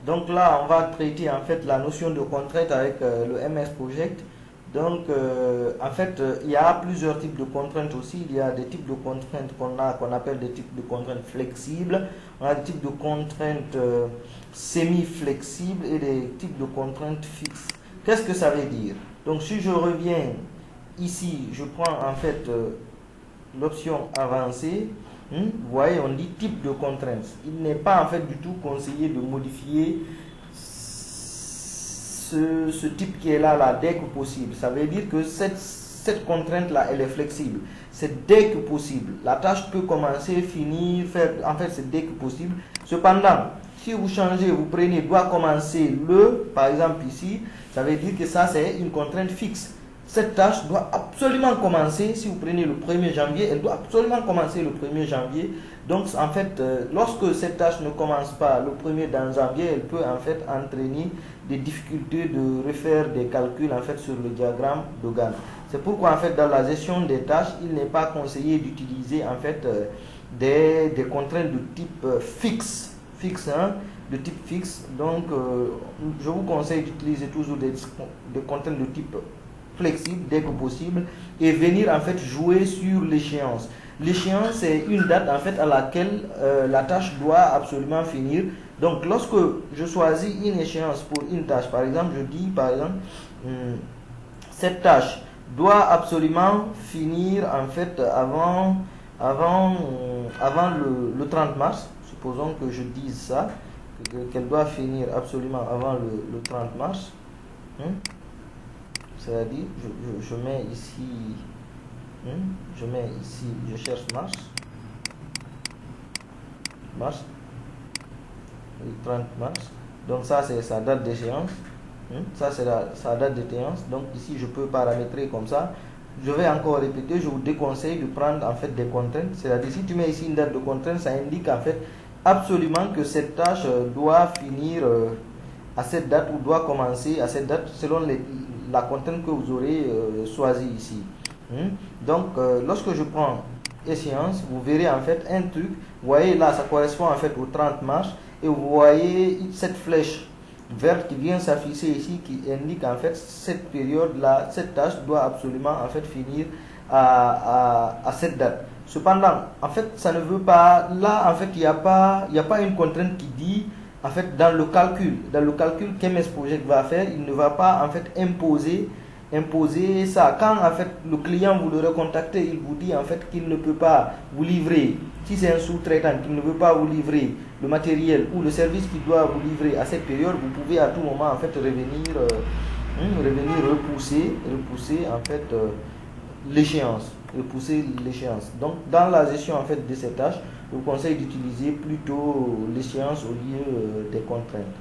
Donc là, on va traiter en fait la notion de contrainte avec le MS Project. Donc, en fait, il y a plusieurs types de contraintes aussi. Il y a des types de contraintes qu'on appelle des types de contraintes flexibles. On a des types de contraintes semi-flexibles et des types de contraintes fixes. Qu'est-ce que ça veut dire? Donc, si je reviens ici, je prends en fait l'option avancée. Vous voyez, on dit type de contrainte. Il n'est pas en fait du tout conseillé de modifier ce type qui est là dès que possible. Ça veut dire que cette contrainte-là, elle est flexible. C'est dès que possible. La tâche peut commencer, finir, faire. En fait, c'est dès que possible. Cependant, si vous changez, vous prenez doit commencer le, par exemple ici, ça veut dire que ça, c'est une contrainte fixe. Cette tâche doit absolument commencer, si vous prenez le 1er janvier, elle doit absolument commencer le 1er janvier. Donc, en fait, lorsque cette tâche ne commence pas le 1er janvier, elle peut en fait entraîner des difficultés de refaire des calculs en fait sur le diagramme de Gantt. C'est pourquoi en fait dans la gestion des tâches, il n'est pas conseillé d'utiliser en fait des contraintes de type fixe, de type fixe. Donc, je vous conseille d'utiliser toujours des contraintes de type flexible dès que possible et venir en fait jouer sur l'échéance. L'échéance, c'est une date en fait à laquelle la tâche doit absolument finir. Donc lorsque je choisis une échéance pour une tâche, par exemple, je dis par exemple cette tâche doit absolument finir en fait avant le 30 mars. Supposons que je dise ça, qu'elle doit finir absolument avant le 30 mars. C'est-à-dire, je mets ici, je cherche mars, le 30 mars. Donc ça, c'est sa date d'échéance. Ça, c'est sa date d'échéance. Donc ici, je peux paramétrer comme ça. Je vais encore répéter, je vous déconseille de prendre en fait des contraintes. C'est-à-dire, si tu mets ici une date de contrainte, ça indique en fait absolument que cette tâche doit finir à cette date ou doit commencer à cette date selon la contrainte que vous aurez choisie ici. Donc, lorsque je prends échéance, vous verrez en fait un truc. Vous voyez là, ça correspond en fait au 30 mars. Et vous voyez cette flèche verte qui vient s'afficher ici, qui indique en fait cette période-là, cette tâche doit absolument en fait finir à cette date. Cependant, en fait, ça ne veut pas, là en fait, il n'y a pas une contrainte qui dit, en fait, dans le calcul qu'MS Project va faire, il ne va pas en fait imposer ça. Quand en fait le client vous le recontactez, il vous dit en fait qu'il ne peut pas vous livrer, si c'est un sous-traitant qu'il ne veut pas vous livrer le matériel ou le service qu'il doit vous livrer à cette période, vous pouvez à tout moment en fait revenir repousser en fait l'échéance. Donc dans la gestion en fait de ces tâches, je vous conseille d'utiliser plutôt l'échéance au lieu des contraintes.